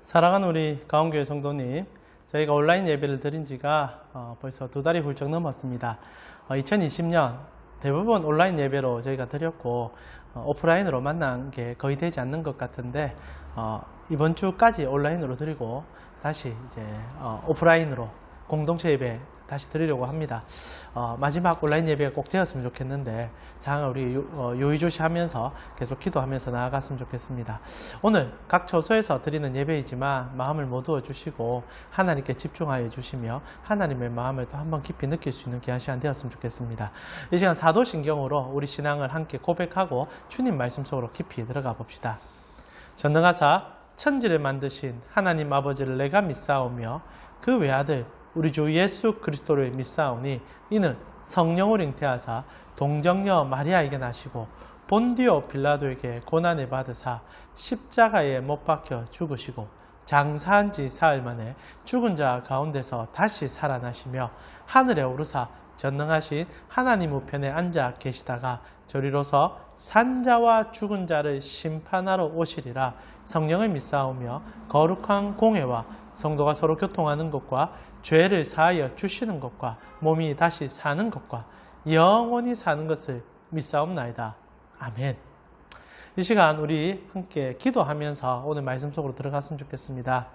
사랑하는 우리 가온교회 성도님, 저희가 온라인 예배를 드린 지가 벌써 2달이 훌쩍 넘었습니다. 2020년 대부분 온라인 예배로 저희가 드렸고 오프라인으로 만난 게 거의 되지 않는 것 같은데 이번 주까지 온라인으로 드리고 다시 이제 오프라인으로 공동체 예배 다시 드리려고 합니다. 마지막 온라인 예배가 꼭 되었으면 좋겠는데 상황을 우리 요의조시하면서 계속 기도하면서 나아갔으면 좋겠습니다. 오늘 각 처소에서 드리는 예배이지만 마음을 모두어 주시고 하나님께 집중하여 주시며 하나님의 마음을 또 한번 깊이 느낄 수 있는 귀한 시간 되었으면 좋겠습니다. 이 시간 사도신경으로 우리 신앙을 함께 고백하고 주님 말씀 속으로 깊이 들어가 봅시다. 전능하사 천지를 만드신 하나님 아버지를 내가 믿사오며 그 외아들 우리 주 예수 그리스도를 믿사오니 이는 성령을 잉태하사 동정녀 마리아에게 나시고 본디오 빌라도에게 고난을 받으사 십자가에 못 박혀 죽으시고 장사한 지 사흘 만에 죽은 자 가운데서 다시 살아나시며 하늘에 오르사 전능하신 하나님 우편에 앉아 계시다가 저리로서 산자와 죽은 자를 심판하러 오시리라. 성령을 믿사오며 거룩한 공회와 성도가 서로 교통하는 것과 죄를 사하여 주시는 것과 몸이 다시 사는 것과 영원히 사는 것을 믿사옵나이다. 아멘. 이 시간 우리 함께 기도하면서 오늘 말씀 속으로 들어갔으면 좋겠습니다.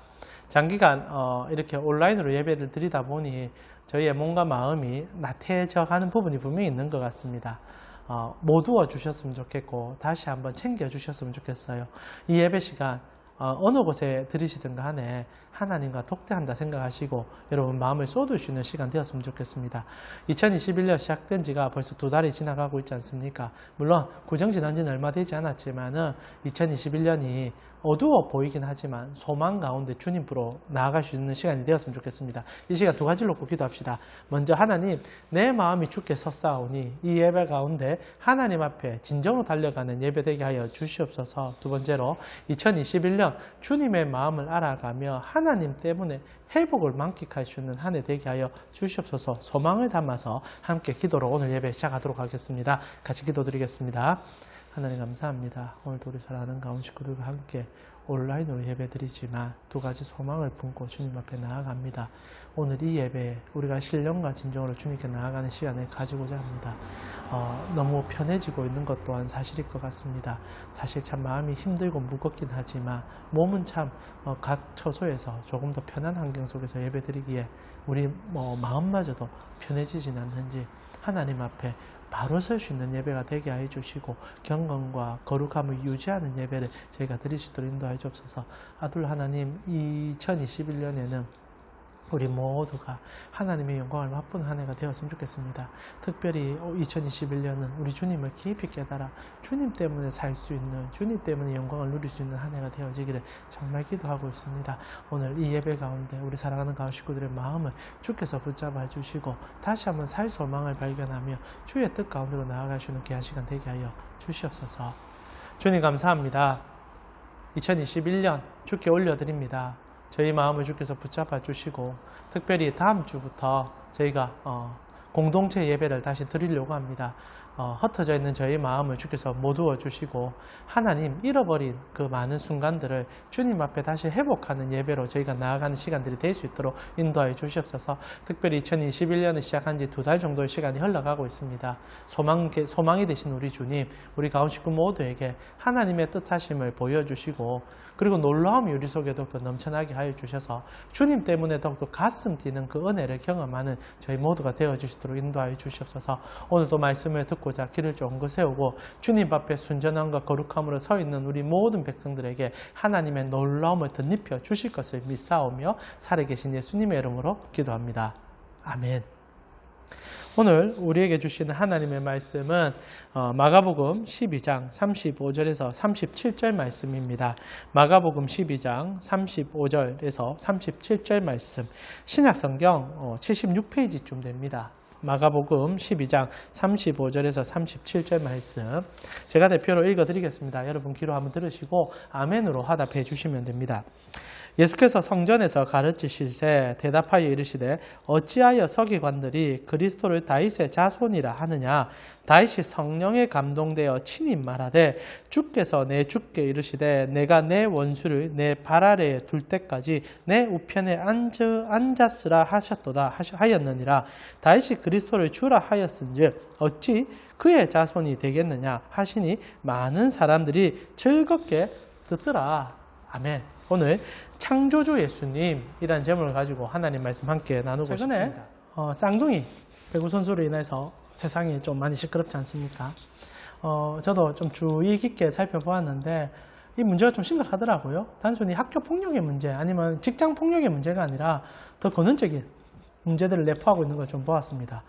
장기간 이렇게 온라인으로 예배를 드리다 보니 저희의 몸과 마음이 나태해져 가는 부분이 분명히 있는 것 같습니다. 모두어 주셨으면 좋겠고 다시 한번 챙겨 주셨으면 좋겠어요. 이 예배 시간 어느 곳에 들으시든 간에 하나님과 독대한다 생각하시고 여러분 마음을 쏟으시는 시간 되었으면 좋겠습니다. 2021년 시작된 지가 벌써 2달이 지나가고 있지 않습니까? 물론 구정 지난 지는 얼마 되지 않았지만은 2021년이 어두워 보이긴 하지만 소망 가운데 주님으로 나아갈 수 있는 시간이 되었으면 좋겠습니다. 이 시간 2가지를 놓고 기도합시다. 먼저 하나님, 내 마음이 주께 섰사오니 이 예배 가운데 하나님 앞에 진정으로 달려가는 예배 되게 하여 주시옵소서. 두 번째로 2021년 주님의 마음을 알아가며 하나님 때문에 회복을 만끽할 수 있는 한 해 되게 하여 주시옵소서. 소망을 담아서 함께 기도로 오늘 예배 시작하도록 하겠습니다. 같이 기도드리겠습니다. 하나님 감사합니다. 오늘도 우리 사랑하는 가온 식구들과 함께 온라인으로 예배 드리지만 2가지 소망을 품고 주님 앞에 나아갑니다. 오늘 이 예배에 우리가 신령과 진정으로 주님께 나아가는 시간을 가지고자 합니다. 너무 편해지고 있는 것 또한 사실일 것 같습니다. 사실 참 마음이 힘들고 무겁긴 하지만 몸은 참 각 처소에서 조금 더 편한 환경 속에서 예배 드리기에 우리 마음마저도 편해지진 않는지 하나님 앞에 바로 설 수 있는 예배가 되게 하여 주시고 경건과 거룩함을 유지하는 예배를 저희가 드릴 수 있도록 인도하여 주옵소서. 아들 하나님, 2021년에는 우리 모두가 하나님의 영광을 맛보는 한 해가 되었으면 좋겠습니다. 특별히 2021년은 우리 주님을 깊이 깨달아 주님 때문에 살 수 있는, 주님 때문에 영광을 누릴 수 있는 한 해가 되어지기를 정말 기도하고 있습니다. 오늘 이 예배 가운데 우리 사랑하는 가온 식구들의 마음을 주께서 붙잡아 주시고 다시 한번 살 소망을 발견하며 주의 뜻 가운데로 나아가시는 귀한 시간 되게 하여 주시옵소서. 주님 감사합니다. 2021년 주께 올려드립니다. 저희 마음을 주께서 붙잡아 주시고 특별히 다음 주부터 저희가 공동체 예배를 다시 드리려고 합니다. 흩어져 있는 저희 마음을 주께서 모두어 주시고 하나님 잃어버린 그 많은 순간들을 주님 앞에 다시 회복하는 예배로 저희가 나아가는 시간들이 될 수 있도록 인도하여 주시옵소서. 특별히 2021년을 시작한 지 2달 정도의 시간이 흘러가고 있습니다. 소망이 되신 우리 주님, 우리 가온 식구 모두에게 하나님의 뜻하심을 보여주시고 그리고 놀라움이 우리 속에 더욱더 넘쳐나게 하여 주셔서 주님 때문에 더욱더 가슴 뛰는 그 은혜를 경험하는 저희 모두가 되어주시도록 인도하여 주시옵소서. 오늘도 말씀을 듣고자 길을 쫑긋 세우고 주님 앞에 순전함과 거룩함으로 서 있는 우리 모든 백성들에게 하나님의 놀라움을 덧입혀 주실 것을 믿사오며 살아계신 예수님의 이름으로 기도합니다. 아멘. 오늘 우리에게 주시는 하나님의 말씀은 마가복음 12장 35절에서 37절 말씀입니다. 마가복음 12장 35절에서 37절 말씀, 신약성경 76페이지쯤 됩니다. 마가복음 12장 35절에서 37절 말씀 제가 대표로 읽어드리겠습니다. 여러분 귀로 한번 들으시고 아멘으로 화답해 주시면 됩니다. 예수께서 성전에서 가르치실새 대답하여 이르시되 어찌하여 서기관들이 그리스도를 다윗의 자손이라 하느냐. 다윗이 성령에 감동되어 친히 말하되 주께서 내 주께 이르시되 내가 내 원수를 내 발 아래에 둘 때까지 내 우편에 앉았으라 하셨도다 하였느니라. 다윗이 그리스도를 주라 하였은즉 어찌 그의 자손이 되겠느냐 하시니 많은 사람들이 즐겁게 듣더라. 아멘. 오늘 창조주 예수님이라는 제목을 가지고 하나님 말씀 함께 나누고 싶습니다. 쌍둥이 배구 선수로 인해서 세상이 좀 많이 시끄럽지 않습니까? 저도 좀 주의 깊게 살펴보았는데 이 문제가 좀 심각하더라고요. 단순히 학교 폭력의 문제 아니면 직장 폭력의 문제가 아니라 더 근원적인 문제들을 내포하고 있는 걸 좀 보았습니다.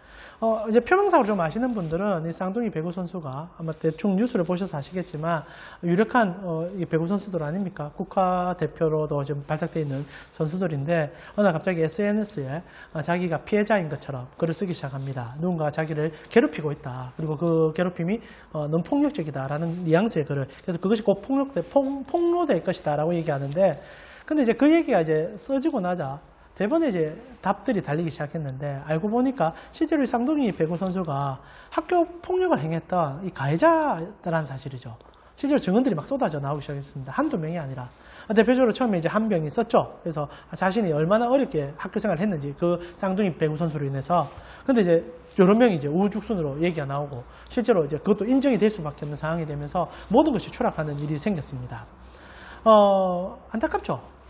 이제 표명사로 좀 아시는 분들은 이 쌍둥이 배구 선수가 아마 대충 뉴스를 보셔서 아시겠지만 유력한 이 배구 선수들 아닙니까? 국가대표로도 지금 발탁되어 있는 선수들인데 어느 날 갑자기 SNS에 자기가 피해자인 것처럼 글을 쓰기 시작합니다. 누군가 자기를 괴롭히고 있다. 그리고 그 괴롭힘이 너무 폭력적이다라는 뉘앙스의 글을 그래서 그것이 곧 폭로될 것이다라고 얘기하는데 근데 이제 그 얘기가 이제 써지고 나자 대번에 이제 답들이 달리기 시작했는데 알고 보니까 실제로 이 쌍둥이 배구 선수가 학교 폭력을 행했던 이 가해자라는 사실이죠. 실제로 증언들이 막 쏟아져 나오기 시작했습니다. 한두 명이 아니라. 대표적으로 처음에 이제 한 명이 썼죠. 그래서 자신이 얼마나 어렵게 학교 생활을 했는지 그 쌍둥이 배구 선수로 인해서. 근데 이제 여러 명이 이제 우후죽순으로 얘기가 나오고 실제로 이제 그것도 인정이 될 수밖에 없는 상황이 되면서 모든 것이 추락하는 일이 생겼습니다.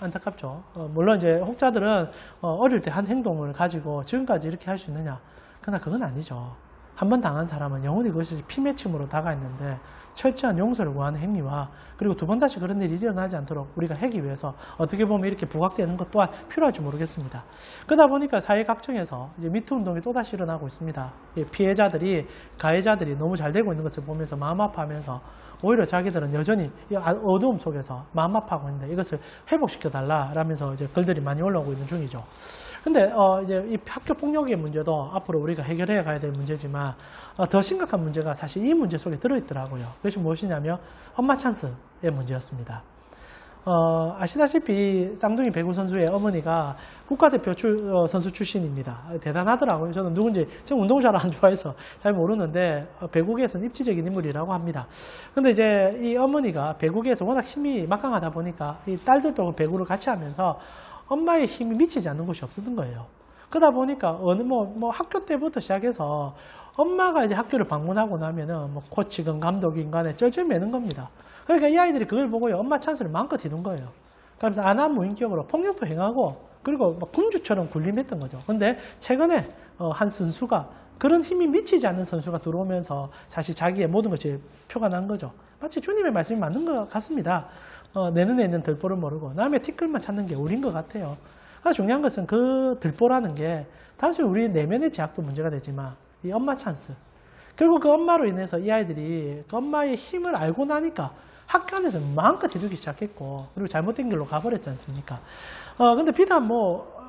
안타깝죠. 물론 이제 혹자들은 어릴 때 한 행동을 가지고 지금까지 이렇게 할 수 있느냐. 그러나 그건 아니죠. 한 번 당한 사람은 영원히 그것이 피맺힘으로 다가있는데 철저한 용서를 구하는 행위와 그리고 두 번 다시 그런 일이 일어나지 않도록 우리가 하기 위해서 어떻게 보면 이렇게 부각되는 것 또한 필요할지 모르겠습니다. 그러다 보니까 사회 각층에서 이제 미투 운동이 또다시 일어나고 있습니다. 피해자들이, 가해자들이 너무 잘 되고 있는 것을 보면서 마음 아파하면서 오히려 자기들은 여전히 이 어두움 속에서 마음 아파하고 있는데 이것을 회복시켜 달라라면서 이제 글들이 많이 올라오고 있는 중이죠. 근데 이제 이 학교 폭력의 문제도 앞으로 우리가 해결해 가야 될 문제지만 더 심각한 문제가 사실 이 문제 속에 들어있더라고요. 그것이 무엇이냐면 엄마 찬스의 문제였습니다. 아시다시피 쌍둥이 배구 선수의 어머니가 국가대표 선수 출신입니다. 대단하더라고요. 저는 누군지 제가 운동을 잘 안 좋아해서 잘 모르는데 배구계에서는 입지적인 인물이라고 합니다. 근데 이제 이 어머니가 배구계에서 워낙 힘이 막강하다 보니까 이 딸들도 배구를 같이 하면서 엄마의 힘이 미치지 않는 곳이 없었던 거예요. 그러다 보니까 어느 뭐 학교 때부터 시작해서 엄마가 이제 학교를 방문하고 나면은 뭐 코치건 감독인 간에 쩔쩔매는 겁니다. 그러니까 이 아이들이 그걸 보고요. 엄마 찬스를 마음껏 휘둔 거예요. 그러면서 안하무인격으로 폭력도 행하고 그리고 막 군주처럼 군림했던 거죠. 근데 최근에 한 선수가 그런 힘이 미치지 않는 선수가 들어오면서 사실 자기의 모든 것이 표가 난 거죠. 마치 주님의 말씀이 맞는 것 같습니다. 내 눈에 있는 들보를 모르고 남의 티끌만 찾는 게 우린 것 같아요. 중요한 것은 그 들보라는 게 단순히 우리 내면의 제약도 문제가 되지만 이 엄마 찬스 그리고 그 엄마로 인해서 이 아이들이 그 엄마의 힘을 알고 나니까 학교 안에서 마음껏 휘두르기 시작했고 그리고 잘못된 길로 가버렸지 않습니까? 근데 비단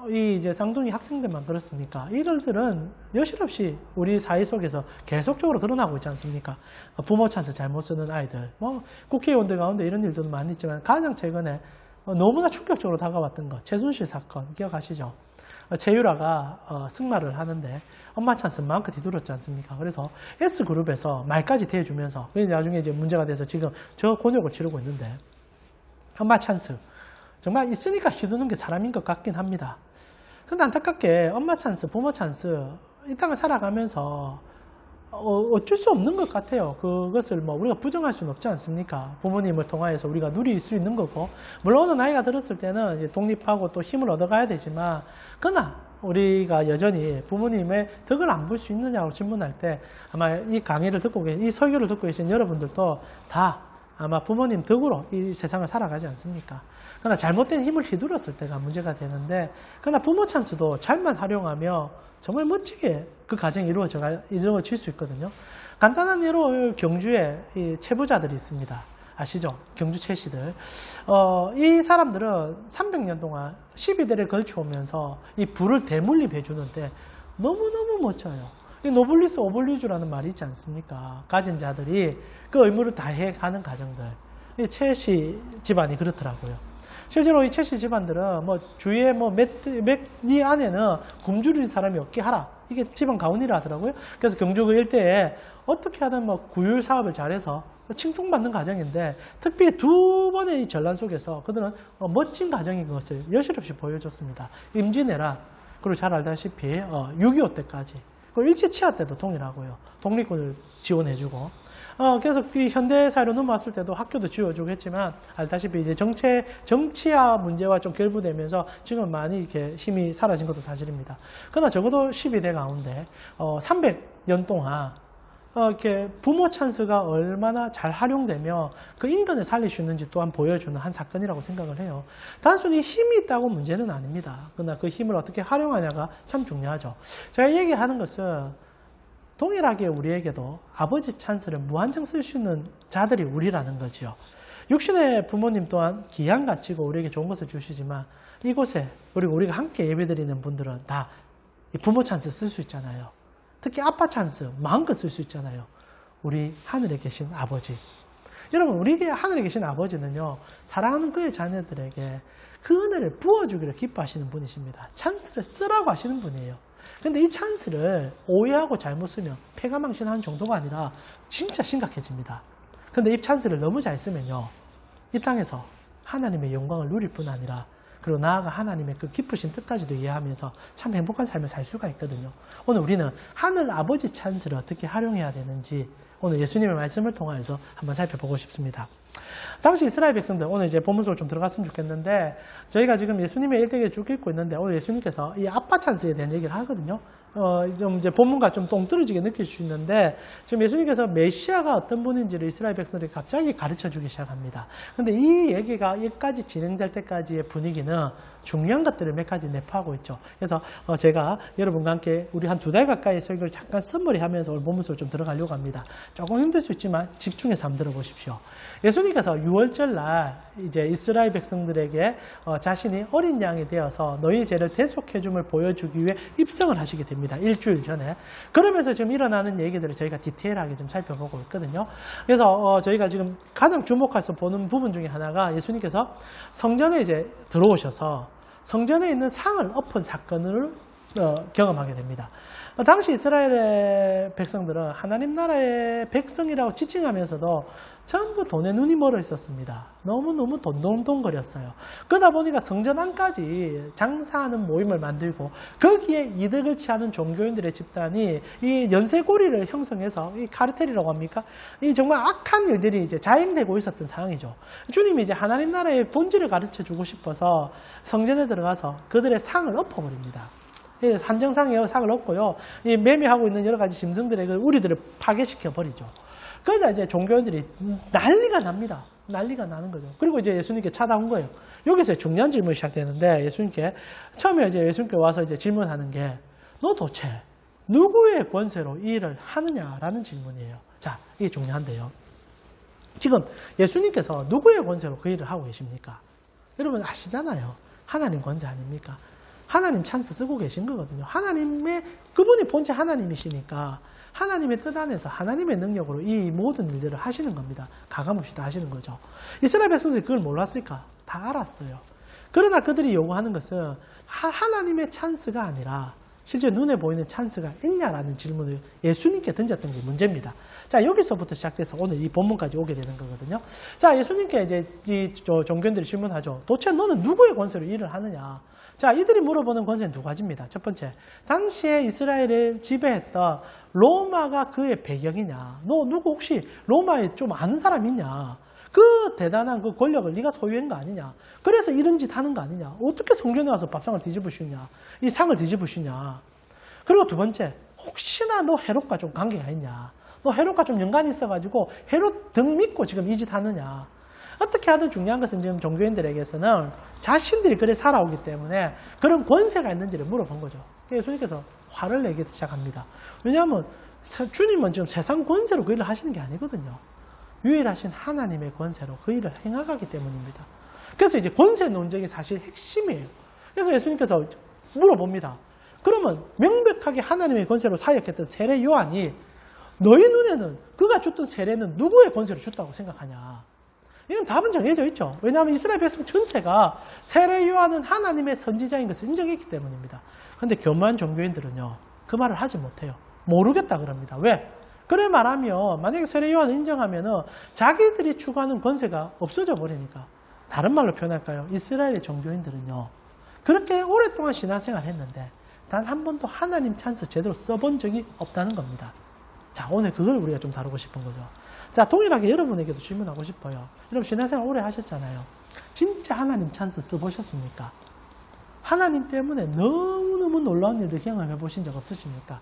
이 이제 쌍둥이 학생들만 그렇습니까? 이 일들은 여실없이 우리 사회 속에서 계속적으로 드러나고 있지 않습니까? 부모 찬스 잘못 쓰는 아이들, 국회의원들 가운데 이런 일도 많이 있지만 가장 최근에 너무나 충격적으로 다가왔던 것, 최순실 사건 기억하시죠? 최유라가 승마를 하는데 엄마 찬스 마음껏 뒤돌았지 않습니까? 그래서 S그룹에서 말까지 대주면서 나중에 이제 문제가 돼서 지금 저 곤욕을 치르고 있는데 엄마 찬스 정말 있으니까 휘두는 게 사람인 것 같긴 합니다. 근데 안타깝게 엄마 찬스, 부모 찬스 이 땅을 살아가면서 어쩔 수 없는 것 같아요. 그것을 우리가 부정할 수는 없지 않습니까? 부모님을 통하여서 우리가 누릴 수 있는 거고 물론 어느 나이가 들었을 때는 이제 독립하고 또 힘을 얻어가야 되지만 그러나 우리가 여전히 부모님의 덕을 안 볼 수 있느냐고 질문할 때 아마 이 강의를 듣고 계신 이 설교를 듣고 계신 여러분들도 다 아마 부모님 덕으로 이 세상을 살아가지 않습니까? 그러나 잘못된 힘을 휘둘렀을 때가 문제가 되는데 그러나 부모 찬스도 잘만 활용하며 정말 멋지게 그 가정이 이루어질 수 있거든요. 간단한 예로 경주에 이 채부자들이 있습니다. 아시죠? 경주 채씨들. 이 사람들은 300년 동안 12대를 걸쳐오면서 이 부를 대물림해 주는데 너무너무 멋져요. 이 노블리스 오블리주라는 말이 있지 않습니까? 가진 자들이 그 의무를 다해 가는 가정들. 이 채씨 집안이 그렇더라고요. 실제로 이 채씨 집안들은 뭐 주위에 이 안에는 굶주릴 사람이 없게 하라. 이게 집안 가훈이라 하더라고요. 그래서 경주 그 일대에 어떻게 하든 뭐 구휼 사업을 잘해서 칭송받는 가정인데 특히 두 번의 이 전란 속에서 그들은 멋진 가정인 것을 여실없이 보여줬습니다. 임진왜란, 그리고 잘 알다시피 6.25 때까지, 그리고 일제치하 때도 동일하고요. 독립군을 지원해주고, 그래서 이 현대사회로 넘어왔을 때도 학교도 지어주고 했지만, 알다시피 이제 정치화 문제와 좀 결부되면서 지금 많이 이렇게 힘이 사라진 것도 사실입니다. 그러나 적어도 12대 가운데, 300년 동안, 이렇게 부모 찬스가 얼마나 잘 활용되며 그 인간을 살릴 수 있는지 또한 보여주는 한 사건이라고 생각을 해요. 단순히 힘이 있다고 문제는 아닙니다. 그러나 그 힘을 어떻게 활용하냐가 참 중요하죠. 제가 얘기하는 것은 동일하게 우리에게도 아버지 찬스를 무한정 쓸 수 있는 자들이 우리라는 거죠. 육신의 부모님 또한 귀한 가치고 우리에게 좋은 것을 주시지만 이곳에 우리가 함께 예배드리는 분들은 다 부모 찬스 쓸 수 있잖아요. 특히 아빠 찬스 마음껏 쓸 수 있잖아요. 우리 하늘에 계신 아버지. 여러분, 우리에게 하늘에 계신 아버지는요, 사랑하는 그의 자녀들에게 그 은혜를 부어주기를 기뻐하시는 분이십니다. 찬스를 쓰라고 하시는 분이에요. 근데 이 찬스를 오해하고 잘못 쓰면 패가망신하는 정도가 아니라 진짜 심각해집니다. 근데 이 찬스를 너무 잘 쓰면요, 이 땅에서 하나님의 영광을 누릴 뿐 아니라 그리고 나아가 하나님의 그 깊으신 뜻까지도 이해하면서 참 행복한 삶을 살 수가 있거든요. 오늘 우리는 하늘 아버지 찬스를 어떻게 활용해야 되는지 오늘 예수님의 말씀을 통해서 한번 살펴보고 싶습니다. 당시 이스라엘 백성들, 오늘 이제 본문 속으로 좀 들어갔으면 좋겠는데, 저희가 지금 예수님의 일대기를 쭉 읽고 있는데, 오늘 예수님께서 이 아빠 찬스에 대한 얘기를 하거든요. 좀 이제 본문과 좀 똥떨어지게 느낄 수 있는데, 지금 예수님께서 메시아가 어떤 분인지를 이스라엘 백성들이 갑자기 가르쳐 주기 시작합니다. 근데 이 얘기가 여기까지 진행될 때까지의 분위기는 중요한 것들을 몇 가지 내포하고 있죠. 그래서 제가 여러분과 함께 우리 한 2달 가까이 설교를 잠깐 서머리하면서 오늘 본문 속으로 좀 들어가려고 합니다. 조금 힘들 수 있지만 집중해서 한번 들어보십시오. 예수님께서 6월절 날 이제 이스라엘 백성들에게 자신이 어린 양이 되어서 너희 죄를 대속해줌을 보여주기 위해 입성을 하시게 됩니다. 일주일 전에. 그러면서 지금 일어나는 얘기들을 저희가 디테일하게 좀 살펴보고 있거든요. 그래서 저희가 지금 가장 주목해서 보는 부분 중에 하나가 예수님께서 성전에 이제 들어오셔서 성전에 있는 상을 엎은 사건을 경험하게 됩니다. 당시 이스라엘의 백성들은 하나님 나라의 백성이라고 지칭하면서도 전부 돈에 눈이 멀어 있었습니다. 너무너무 돈돈돈거렸어요. 그러다 보니까 성전 안까지 장사하는 모임을 만들고 거기에 이득을 취하는 종교인들의 집단이 이 연쇄고리를 형성해서 이 카르텔이라고 합니까? 이 정말 악한 일들이 이제 자행되고 있었던 상황이죠. 주님이 이제 하나님 나라의 본질을 가르쳐 주고 싶어서 성전에 들어가서 그들의 상을 엎어버립니다. 산정상의 상을 얻고요. 이 매매하고 있는 여러 가지 짐승들의 그 우리들을 파괴시켜 버리죠. 그러자 이제 종교인들이 난리가 납니다. 난리가 나는 거죠. 그리고 이제 예수님께 찾아온 거예요. 여기서 중요한 질문이 시작되는데 예수님께 처음에 이제 예수님께 와서 이제 질문하는 게 너 도대체 누구의 권세로 이 일을 하느냐라는 질문이에요. 자, 이게 중요한데요. 지금 예수님께서 누구의 권세로 그 일을 하고 계십니까? 여러분 아시잖아요. 하나님 권세 아닙니까? 하나님 찬스 쓰고 계신 거거든요. 그분이 본체 하나님이시니까 하나님의 뜻 안에서 하나님의 능력으로 이 모든 일들을 하시는 겁니다. 가감없이 다 하시는 거죠. 이스라엘 백성들이 그걸 몰랐을까? 다 알았어요. 그러나 그들이 요구하는 것은 하나님의 찬스가 아니라 실제 눈에 보이는 찬스가 있냐라는 질문을 예수님께 던졌던 게 문제입니다. 자, 여기서부터 시작돼서 오늘 이 본문까지 오게 되는 거거든요. 자, 예수님께 이제 이 종교인들이 질문하죠. 도대체 너는 누구의 권세로 일을 하느냐? 자, 이들이 물어보는 권세는 두 가지입니다. 첫 번째, 당시에 이스라엘을 지배했던 로마가 그의 배경이냐? 너 누구 혹시 로마에 좀 아는 사람 있냐? 그 대단한 그 권력을 네가 소유한 거 아니냐? 그래서 이런 짓 하는 거 아니냐? 어떻게 성전에 와서 밥상을 뒤집으시냐? 이 상을 뒤집으시냐? 그리고 두 번째, 혹시나 너 헤롯과 좀 관계가 있냐? 너 헤롯과 좀 연관이 있어가지고 헤롯 등 믿고 지금 이 짓 하느냐? 어떻게 하든 중요한 것은 지금 종교인들에게서는 자신들이 그래 살아오기 때문에 그런 권세가 있는지를 물어본 거죠. 예수님께서 화를 내기 시작합니다. 왜냐하면 주님은 지금 세상 권세로 그 일을 하시는 게 아니거든요. 유일하신 하나님의 권세로 그 일을 행하기 때문입니다. 그래서 이제 권세 논쟁이 사실 핵심이에요. 그래서 예수님께서 물어봅니다. 그러면 명백하게 하나님의 권세로 사역했던 세례 요한이 너희 눈에는 그가 줬던 세례는 누구의 권세로 줬다고 생각하냐? 이건 답은 정해져 있죠. 왜냐하면 이스라엘 백성 전체가 세례 요한은 하나님의 선지자인 것을 인정했기 때문입니다. 그런데 교묘한 종교인들은요, 그 말을 하지 못해요. 모르겠다 그럽니다. 왜? 그래 말하면 만약에 세례 요한을 인정하면은 자기들이 추구하는 권세가 없어져 버리니까. 다른 말로 표현할까요? 이스라엘의 종교인들은요, 그렇게 오랫동안 신앙생활을 했는데 단 한 번도 하나님 찬스 제대로 써본 적이 없다는 겁니다. 자, 오늘 그걸 우리가 좀 다루고 싶은 거죠. 자, 동일하게 여러분에게도 질문하고 싶어요. 여러분 신앙생활 오래 하셨잖아요. 진짜 하나님 찬스 써보셨습니까? 하나님 때문에 너무너무 놀라운 일들 경험해 보신 적 없으십니까?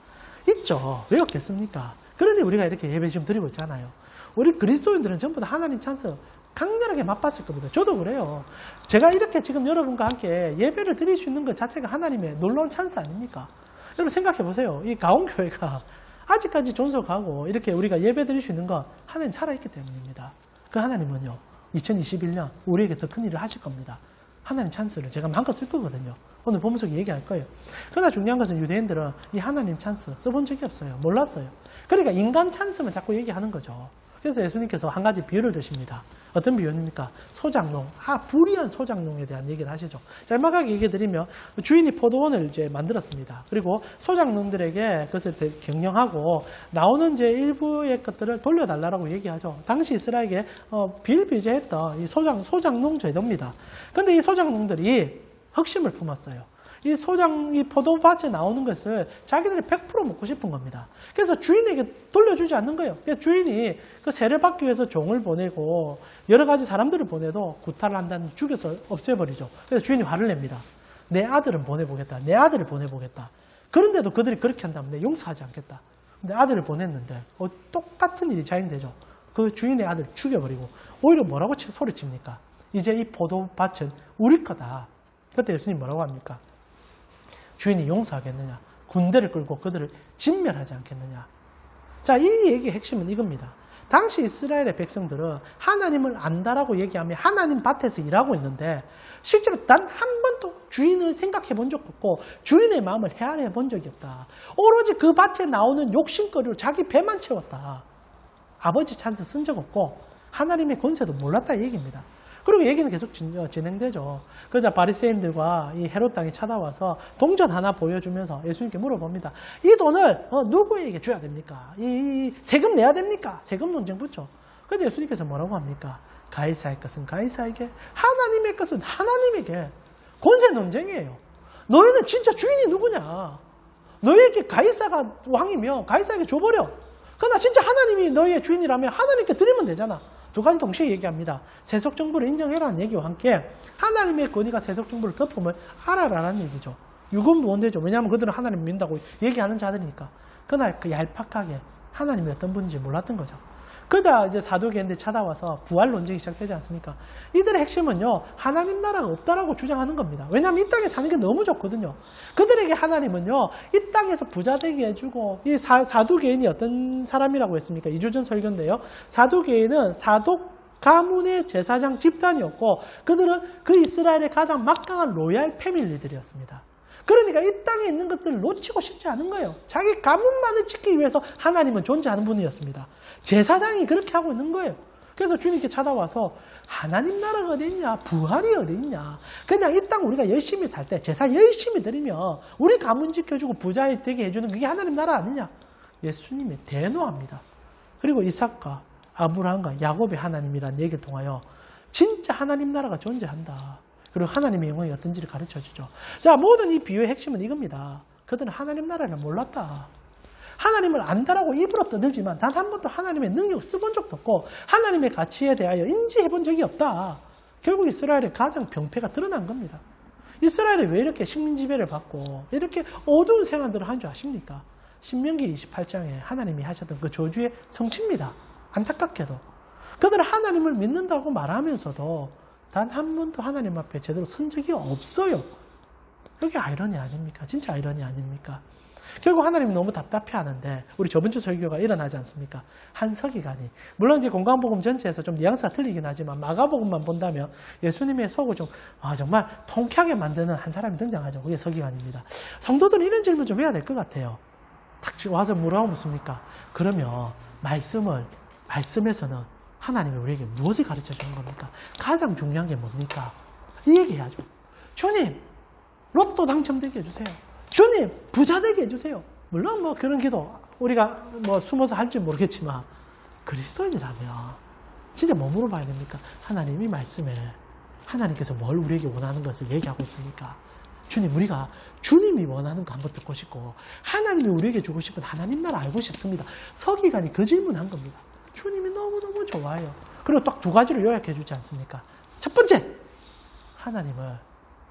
있죠. 왜 없겠습니까? 그런데 우리가 이렇게 예배 지금 드리고 있잖아요. 우리 그리스도인들은 전부 다 하나님 찬스 강렬하게 맛봤을 겁니다. 저도 그래요. 제가 이렇게 지금 여러분과 함께 예배를 드릴 수 있는 것 자체가 하나님의 놀라운 찬스 아닙니까? 여러분 생각해 보세요. 이 가온교회가 아직까지 존속하고 이렇게 우리가 예배 드릴 수 있는 건 하나님 살아있기 때문입니다. 그 하나님은요, 2021년 우리에게 더 큰 일을 하실 겁니다. 하나님 찬스를 제가 마음껏 쓸 거거든요. 오늘 본문 속에 얘기할 거예요. 그러나 중요한 것은 유대인들은 이 하나님 찬스 써본 적이 없어요. 몰랐어요. 그러니까 인간 찬스만 자꾸 얘기하는 거죠. 그래서 예수님께서 한 가지 비유를 드십니다. 어떤 비유입니까? 소작농. 불의한 소작농에 대한 얘기를 하시죠. 짤막하게 얘기해드리면 주인이 포도원을 이제 만들었습니다. 그리고 소작농들에게 그것을 경영하고 나오는 이제 일부의 것들을 돌려달라고 얘기하죠. 당시 이스라엘에게 비일비재했던 이 소작농 제도입니다. 그런데 이 소작농들이 흑심을 품었어요. 이 포도밭에 나오는 것을 자기들이 100% 먹고 싶은 겁니다. 그래서 주인에게 돌려주지 않는 거예요. 그래서 주인이 그 세를 받기 위해서 종을 보내고 여러 가지 사람들을 보내도 구타를 한다는 죽여서 없애버리죠. 그래서 주인이 화를 냅니다. 내 아들은 보내보겠다. 내 아들을 보내보겠다. 그런데도 그들이 그렇게 한다면 내 용서하지 않겠다. 근데 아들을 보냈는데 똑같은 일이 자행되죠. 그 주인의 아들을 죽여버리고 오히려 뭐라고 소리칩니까? 이제 이 포도밭은 우리 거다. 그때 예수님 뭐라고 합니까? 주인이 용서하겠느냐? 군대를 끌고 그들을 진멸하지 않겠느냐? 자, 이 얘기의 핵심은 이겁니다. 당시 이스라엘의 백성들은 하나님을 안다라고 얘기하면 하나님 밭에서 일하고 있는데 실제로 단 한 번도 주인을 생각해 본 적 없고 주인의 마음을 헤아려 본 적이 없다. 오로지 그 밭에 나오는 욕심거리로 자기 배만 채웠다. 아버지 찬스 쓴 적 없고 하나님의 권세도 몰랐다 이 얘기입니다. 그리고 얘기는 계속 진행되죠. 그러자 바리새인들과 이 헤롯 당이 찾아와서 동전 하나 보여주면서 예수님께 물어봅니다. 이 돈을 누구에게 줘야 됩니까? 이 세금 내야 됩니까? 세금 논쟁 붙죠. 그래서 예수님께서 뭐라고 합니까? 가이사의 것은 가이사에게, 하나님의 것은 하나님에게. 권세 논쟁이에요. 너희는 진짜 주인이 누구냐? 너희에게 가이사가 왕이며 가이사에게 줘버려. 그러나 진짜 하나님이 너희의 주인이라면 하나님께 드리면 되잖아. 두 가지 동시에 얘기합니다. 세속 정부를 인정해라는 얘기와 함께 하나님의 권위가 세속 정부를 덮음을 알아라라는 얘기죠. 유금무원되죠. 왜냐하면 그들은 하나님 믿는다고 얘기하는 자들이니까. 그날 그 얄팍하게 하나님이 어떤 분인지 몰랐던 거죠. 그러자 이제 사두개인들 찾아와서 부활 논쟁이 시작되지 않습니까? 이들의 핵심은요, 하나님 나라가 없다라고 주장하는 겁니다. 왜냐하면 이 땅에 사는 게 너무 좋거든요. 그들에게 하나님은요, 이 땅에서 부자 되게 해주고, 이 사두개인이 어떤 사람이라고 했습니까? 2주 전 설교인데요. 사두개인은 사독 가문의 제사장 집단이었고, 그들은 그 이스라엘의 가장 막강한 로얄 패밀리들이었습니다. 그러니까 이 땅에 있는 것들을 놓치고 싶지 않은 거예요. 자기 가문만을 지키기 위해서 하나님은 존재하는 분이었습니다. 제사장이 그렇게 하고 있는 거예요. 그래서 주님께 찾아와서 하나님 나라가 어디 있냐? 부활이 어디 있냐? 그냥 이 땅 우리가 열심히 살 때 제사 열심히 드리면 우리 가문 지켜주고 부자 되게 해주는 그게 하나님 나라 아니냐? 예수님이 대노합니다. 그리고 이삭과 아브라함과 야곱의 하나님이라는 얘기를 통하여 진짜 하나님 나라가 존재한다. 그리고 하나님의 영광이 어떤지를 가르쳐주죠. 자, 모든 이 비유의 핵심은 이겁니다. 그들은 하나님 나라를 몰랐다. 하나님을 안다라고 입으로 떠들지만 단 한 번도 하나님의 능력을 써본 적도 없고 하나님의 가치에 대하여 인지해 본 적이 없다. 결국 이스라엘의 가장 병폐가 드러난 겁니다. 이스라엘이 왜 이렇게 식민지배를 받고 이렇게 어두운 생활들을 한 줄 아십니까? 신명기 28장에 하나님이 하셨던 그 저주의 성취입니다. 안타깝게도. 그들은 하나님을 믿는다고 말하면서도 단 한 번도 하나님 앞에 제대로 선 적이 없어요. 그게 아이러니 아닙니까? 진짜 아이러니 아닙니까? 결국 하나님이 너무 답답해하는데 우리 저번 주 설교가 일어나지 않습니까? 한 서기관이, 물론 이제 공관복음 전체에서 좀 뉘앙스가 틀리긴 하지만 마가복음만 본다면 예수님의 속을 좀 정말 통쾌하게 만드는 한 사람이 등장하죠. 그게 서기관입니다. 성도들은 이런 질문 좀 해야 될 것 같아요. 탁 와서 뭐라고 묻습니까? 그러면 말씀에서는 하나님이 우리에게 무엇을 가르쳐 주는 겁니까? 가장 중요한 게 뭡니까? 이 얘기해야죠. 주님, 로또 당첨되게 해주세요. 주님, 부자 되게 해주세요. 물론 뭐 그런 기도 우리가 뭐 숨어서 할지 모르겠지만 그리스도인이라면 진짜 뭐 물어봐야 됩니까? 하나님이 말씀에 하나님께서 뭘 우리에게 원하는 것을 얘기하고 있습니까? 주님, 우리가 주님이 원하는 거 한번 듣고 싶고 하나님이 우리에게 주고 싶은 하나님 나라 알고 싶습니다. 서기관이 그 질문한 겁니다. 주님이 너무너무 좋아요. 그리고 딱 두 가지를 요약해 주지 않습니까? 첫 번째, 하나님을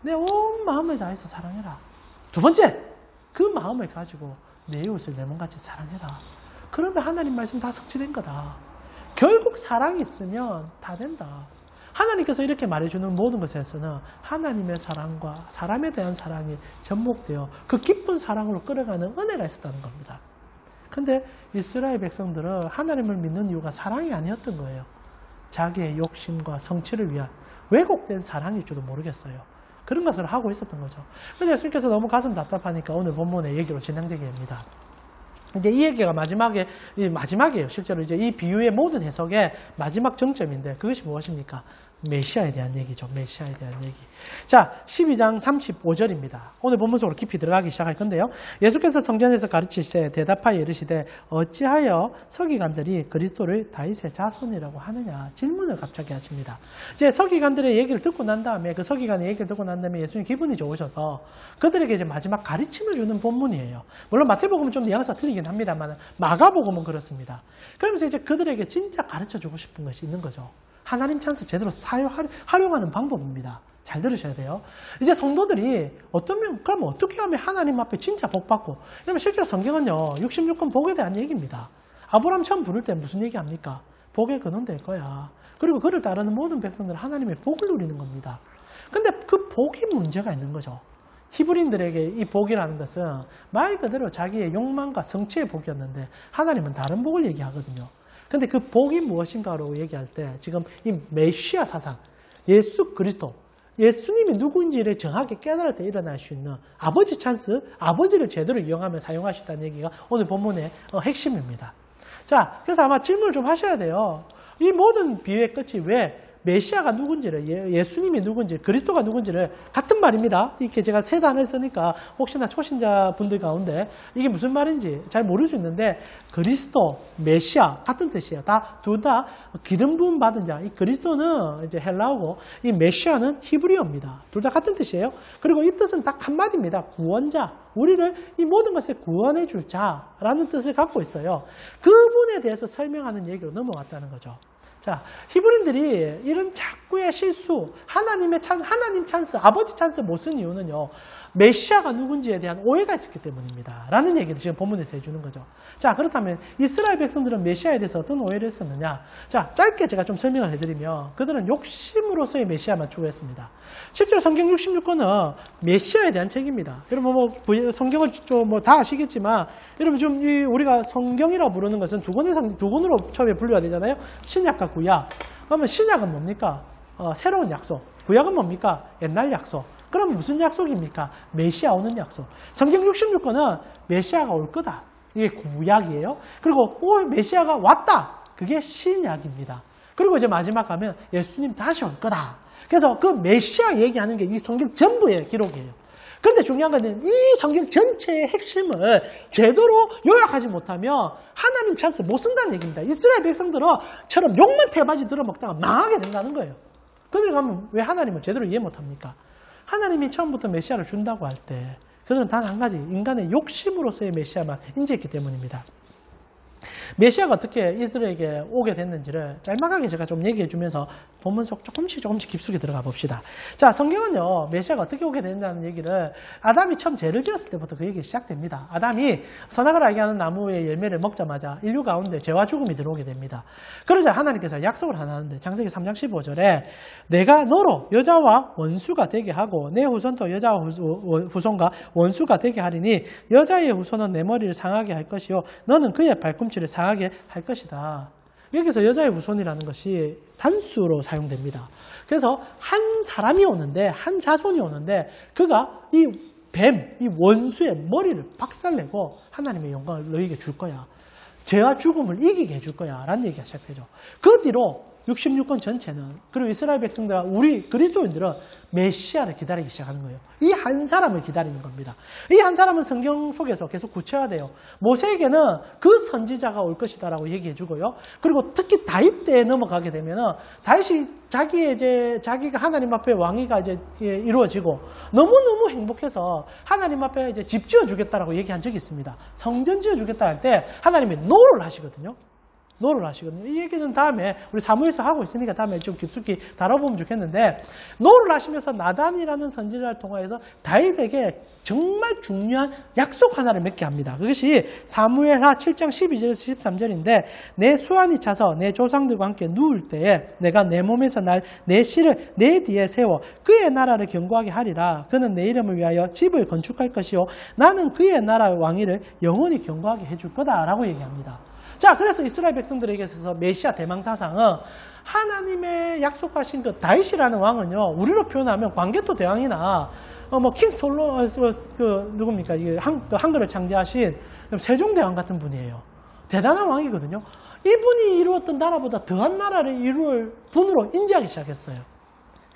내 온 마음을 다해서 사랑해라. 두 번째, 그 마음을 가지고 내 이웃을 내 몸같이 사랑해라. 그러면 하나님 말씀 다 성취된 거다. 결국 사랑이 있으면 다 된다. 하나님께서 이렇게 말해주는 모든 것에서는 하나님의 사랑과 사람에 대한 사랑이 접목되어 그 깊은 사랑으로 끌어가는 은혜가 있었다는 겁니다. 근데 이스라엘 백성들은 하나님을 믿는 이유가 사랑이 아니었던 거예요. 자기의 욕심과 성취를 위한 왜곡된 사랑일 줄도 모르겠어요. 그런 것을 하고 있었던 거죠. 그런데 예수님께서 너무 가슴 답답하니까 오늘 본문의 얘기로 진행되게 됩니다. 이제 이 얘기가 마지막이에요. 실제로 이제 이 비유의 모든 해석의 마지막 정점인데 그것이 무엇입니까? 메시아에 대한 얘기죠. 메시아에 대한 얘기. 자, 12장 35절입니다. 오늘 본문 속으로 깊이 들어가기 시작할 건데요. 예수께서 성전에서 가르치시되 대답하여 이르시되 어찌하여 서기관들이 그리스도를 다윗의 자손이라고 하느냐 질문을 갑자기 하십니다. 이제 서기관들의 얘기를 듣고 난 다음에 그 서기관의 얘기를 듣고 난 다음에 예수님 기분이 좋으셔서 그들에게 이제 마지막 가르침을 주는 본문이에요. 물론 마태복음은 좀 뉘앙스가 틀리긴 합니다만 마가복음은 그렇습니다. 그러면서 이제 그들에게 진짜 가르쳐 주고 싶은 것이 있는 거죠. 하나님 찬스 제대로 활용하는 방법입니다. 잘 들으셔야 돼요. 이제 성도들이 그럼 어떻게 하면 하나님 앞에 진짜 복 받고, 그러면 실제로 성경은요, 66권 복에 대한 얘기입니다. 아브라함 처음 부를 때 무슨 얘기 합니까? 복의 근원 될 거야. 그리고 그를 따르는 모든 백성들은 하나님의 복을 누리는 겁니다. 근데 그 복이 문제가 있는 거죠. 히브리인들에게 이 복이라는 것은 말 그대로 자기의 욕망과 성취의 복이었는데 하나님은 다른 복을 얘기하거든요. 근데 그 복이 무엇인가로 얘기할 때 지금 이 메시아 사상, 예수 그리스도, 예수님이 누구인지를 정확히 깨달을 때 일어날 수 있는 아버지 찬스, 아버지를 제대로 이용하며 사용할 수 있다는 얘기가 오늘 본문의 핵심입니다. 자, 그래서 아마 질문을 좀 하셔야 돼요. 이 모든 비유의 끝이 왜 메시아가 누군지를, 예수님이 누군지, 그리스도가 누군지를 같은 말입니다. 이렇게 제가 세 단어를 쓰니까 혹시나 초신자분들 가운데 이게 무슨 말인지 잘 모를 수 있는데 그리스도, 메시아 같은 뜻이에요. 둘 다 기름 부음 받은 자. 이 그리스도는 이제 헬라어고 이 메시아는 히브리어입니다. 둘 다 같은 뜻이에요. 그리고 이 뜻은 딱 한마디입니다. 구원자. 우리를 이 모든 것에 구원해 줄 자라는 뜻을 갖고 있어요. 그분에 대해서 설명하는 얘기로 넘어왔다는 거죠. 자, 히브리인들이 이런 자꾸의 실수, 하나님 찬스, 아버지 찬스 못 쓴 이유는요, 메시아가 누군지에 대한 오해가 있었기 때문입니다. 라는 얘기를 지금 본문에서 해주는 거죠. 자, 그렇다면 이스라엘 백성들은 메시아에 대해서 어떤 오해를 했었느냐? 자, 짧게 제가 좀 설명을 해드리면 그들은 욕심으로서의 메시아만 추구했습니다. 실제로 성경 66권은 메시아에 대한 책입니다. 여러분 성경을 좀 다 아시겠지만 여러분 좀 우리가 성경이라고 부르는 것은 두 권으로 처음에 분류가 되잖아요. 신약과 구약. 그러면 신약은 뭡니까? 새로운 약속. 구약은 뭡니까? 옛날 약속. 그럼 무슨 약속입니까? 메시아 오는 약속. 성경 66권은 메시아가 올 거다. 이게 구약이에요. 그리고 메시아가 왔다. 그게 신약입니다. 그리고 이제 마지막 가면 예수님 다시 올 거다. 그래서 그 메시아 얘기하는 게 이 성경 전부의 기록이에요. 그런데 중요한 건 이 성경 전체의 핵심을 제대로 요약하지 못하면 하나님 찬스 못 쓴다는 얘기입니다. 이스라엘 백성들처럼 욕만 태바지 들어먹다가 망하게 된다는 거예요. 그들 가면 왜 하나님을 제대로 이해 못합니까? 하나님이 처음부터 메시아를 준다고 할 때 그들은 단 한 가지 인간의 욕심으로서의 메시아만 인지했기 때문입니다. 메시아가 어떻게 이스라엘에게 오게 됐는지를 짤막하게 제가 좀 얘기해 주면서 본문 속 조금씩 깊숙이 들어가 봅시다. 자, 성경은요, 메시아가 어떻게 오게 된다는 얘기를 아담이 처음 죄를 지었을 때부터 그 얘기 시작됩니다. 아담이 선악을 알게 하는 나무의 열매를 먹자마자 인류 가운데 죄와 죽음이 들어오게 됩니다. 그러자 하나님께서 약속을 하나 하는데 창세기 3장 15절에 내가 너로 여자와 원수가 되게 하고 내 후손도 여자와 후손과 원수가 되게 하리니 여자의 후손은 내 머리를 상하게 할 것이요 너는 그의 발꿈치를 상하게 할 것이다. 여기서 여자의 후손이라는 것이 단수로 사용됩니다. 그래서 한 사람이 오는데, 한 자손이 오는데 그가 이 뱀, 이 원수의 머리를 박살내고 하나님의 영광을 너에게 줄 거야. 죄와 죽음을 이기게 해줄 거야 라는 얘기가 시작되죠. 그 뒤로 66권 전체는, 그리고 이스라엘 백성들과 우리 그리스도인들은 메시아를 기다리기 시작하는 거예요. 이 한 사람을 기다리는 겁니다. 이 한 사람은 성경 속에서 계속 구체화돼요. 모세에게는 그 선지자가 올 것이다라고 얘기해 주고요. 그리고 특히 다윗 때에 넘어가게 되면은 다윗이 자기가 하나님 앞에 왕위가 이제 이루어지고 너무너무 행복해서 하나님 앞에 이제 집 지어 주겠다라고 얘기한 적이 있습니다. 성전 지어 주겠다 할 때 하나님이 노를 하시거든요. 노를 하시거든요. 이 얘기는 다음에 우리 사무에서 하고 있으니까 다음에 좀 깊숙이 다뤄보면 좋겠는데, 노를 하시면서 나단이라는 선지자를 통해서 다윗에게 정말 중요한 약속 하나를 맺게 합니다. 그것이 사무엘하 7장 12절에서 13절인데, 내 수완이 차서 내 조상들과 함께 누울 때에 내가 내 몸에서 날 내 씨를 내 뒤에 세워 그의 나라를 견고하게 하리라. 그는 내 이름을 위하여 집을 건축할 것이요 나는 그의 나라 왕위를 영원히 견고하게 해줄 거다라고 얘기합니다. 자, 그래서 이스라엘 백성들에게 있어서 메시아 대망사상은 하나님의 약속하신 그 다윗이라는 왕은요, 우리로 표현하면 광개토 대왕이나 킹 솔로 누굽니까? 이게 한글을 창제하신 세종대왕 같은 분이에요. 대단한 왕이거든요. 이분이 이루었던 나라보다 더한 나라를 이룰 분으로 인지하기 시작했어요.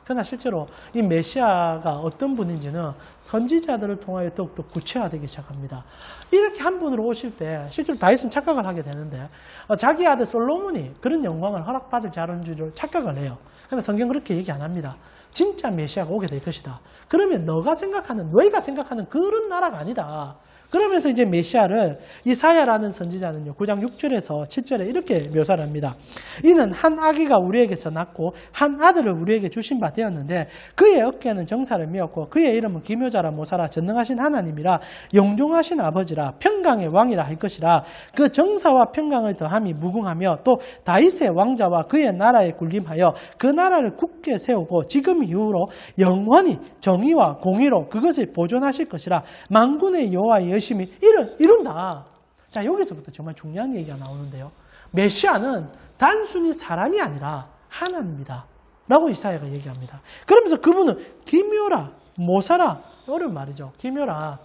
그러나 실제로 이 메시아가 어떤 분인지는 선지자들을 통하여 더욱더 구체화되기 시작합니다. 이렇게 한 분으로 오실 때 실제로 다윗은 착각을 하게 되는데, 자기 아들 솔로몬이 그런 영광을 허락받을 자라는 줄 착각을 해요. 그런데 성경 그렇게 얘기 안 합니다. 진짜 메시아가 오게 될 것이다. 그러면 너희가 생각하는 그런 나라가 아니다. 그러면서 이제 메시아를 이사야라는 선지자는요, 9장 6절에서 7절에 이렇게 묘사를 합니다. 이는 한 아기가 우리에게서 낳고 한 아들을 우리에게 주신 바 되었는데 그의 어깨에는 정사를 메었고 그의 이름은 기묘자라 모사라 전능하신 하나님이라 영종하신 아버지라 평강의 왕이라 할 것이라. 그 정사와 평강을 더함이 무궁하며 또 다윗의 왕자와 그의 나라에 군림하여 그 나라를 굳게 세우고 지금 이후로 영원히 정의와 공의로 그것을 보존하실 것이라. 만군의 여호와의 열심히 이룬다. 자, 여기서부터 정말 중요한 얘기가 나오는데요. 메시아는 단순히 사람이 아니라 하나님이다 라고 이사야가 얘기합니다. 그러면서 그분은 기묘라, 모사라, 어려운 말이죠. 기묘라,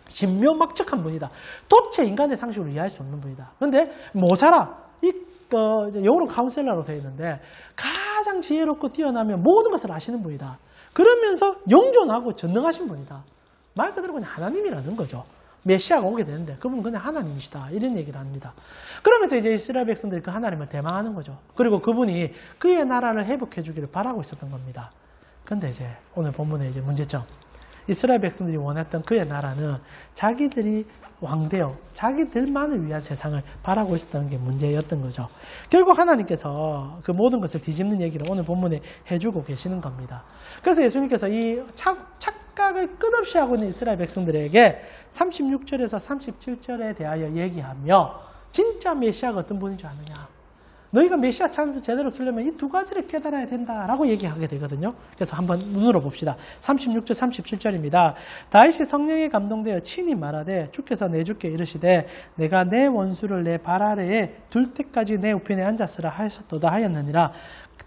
신묘막측한 분이다. 도체 인간의 상식으로 이해할 수 없는 분이다. 그런데 모사라, 영어로 카운셀러로 되어 있는데 가장 지혜롭고 뛰어나며 모든 것을 아시는 분이다. 그러면서 영존하고 전능하신 분이다. 말 그대로 그냥 하나님이라는 거죠. 메시아가 오게 되는데 그분은 그냥 하나님이시다. 이런 얘기를 합니다. 그러면서 이제 이스라엘 백성들이 그 하나님을 대망하는 거죠. 그리고 그분이 그의 나라를 회복해 주기를 바라고 있었던 겁니다. 근데 이제 오늘 본문의 이제 문제점. 이스라엘 백성들이 원했던 그의 나라는 자기들이 왕되어 자기들만을 위한 세상을 바라고 있었다는 게 문제였던 거죠. 결국 하나님께서 그 모든 것을 뒤집는 얘기를 오늘 본문에 해주고 계시는 겁니다. 그래서 예수님께서 이 착각을 끝없이 하고 있는 이스라엘 백성들에게 36절에서 37절에 대하여 얘기하며 진짜 메시아가 어떤 분인 줄 아느냐. 너희가 메시아 찬스 제대로 쓰려면 이 두 가지를 깨달아야 된다라고 얘기하게 되거든요. 그래서 한번 눈으로 봅시다. 36절, 37절입니다. 다윗이 성령에 감동되어 친히 말하되 주께서 내 주께 이르시되 내가 내 원수를 내 발 아래에 둘 때까지 내 우편에 앉았으라 하셨도다 하였느니라.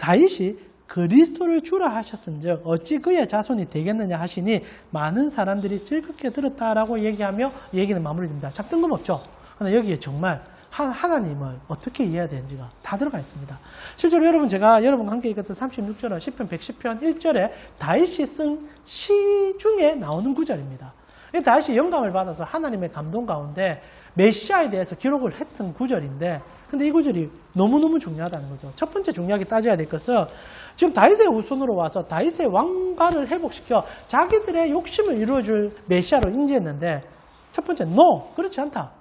다윗이 그리스도를 주라 하셨은즉 어찌 그의 자손이 되겠느냐 하시니 많은 사람들이 즐겁게 들었다라고 얘기하며 얘기는 마무리됩니다. 참 뜬금없죠. 그런데 여기에 정말 하나님을 어떻게 이해해야 되는지가 다 들어가 있습니다. 실제로 여러분, 제가 여러분과 함께 읽었던 36절은 시편 110편 1절에 다윗이 쓴 시 중에 나오는 구절입니다. 다윗이 영감을 받아서 하나님의 감동 가운데 메시아에 대해서 기록을 했던 구절인데, 근데 이 구절이 너무너무 중요하다는 거죠. 첫 번째 중요하게 따져야 될 것은 지금 다윗의 후손으로 와서 다윗의 왕가를 회복시켜 자기들의 욕심을 이루어줄 메시아로 인지했는데, 첫 번째, no, 그렇지 않다.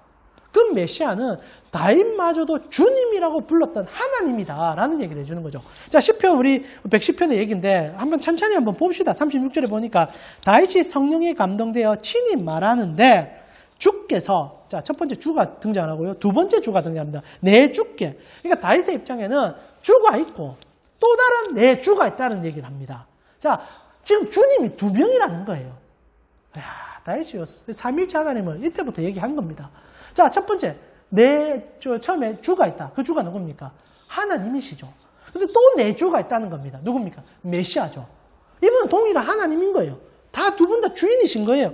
그 메시아는 다윗마저도 주님이라고 불렀던 하나님이다 라는 얘기를 해주는 거죠. 자, 시편 우리 110편의 얘기인데 한번 천천히 한번 봅시다. 36절에 보니까 다윗이 성령에 감동되어 친히 말하는데 주께서, 자, 첫 번째 주가 등장 안 하고요. 두 번째 주가 등장합니다. 내 주께. 그러니까 다윗의 입장에는 주가 있고 또 다른 내 주가 있다는 얘기를 합니다. 자, 지금 주님이 두 명이라는 거예요. 이야, 다윗이 삼위일체 하나님을 이때부터 얘기한 겁니다. 자, 첫 번째, 처음에 주가 있다. 그 주가 누굽니까? 하나님이시죠. 근데 또 내 주가 있다는 겁니다. 누굽니까? 메시아죠. 이분은 동일한 하나님인 거예요. 다 두 분 다 주인이신 거예요.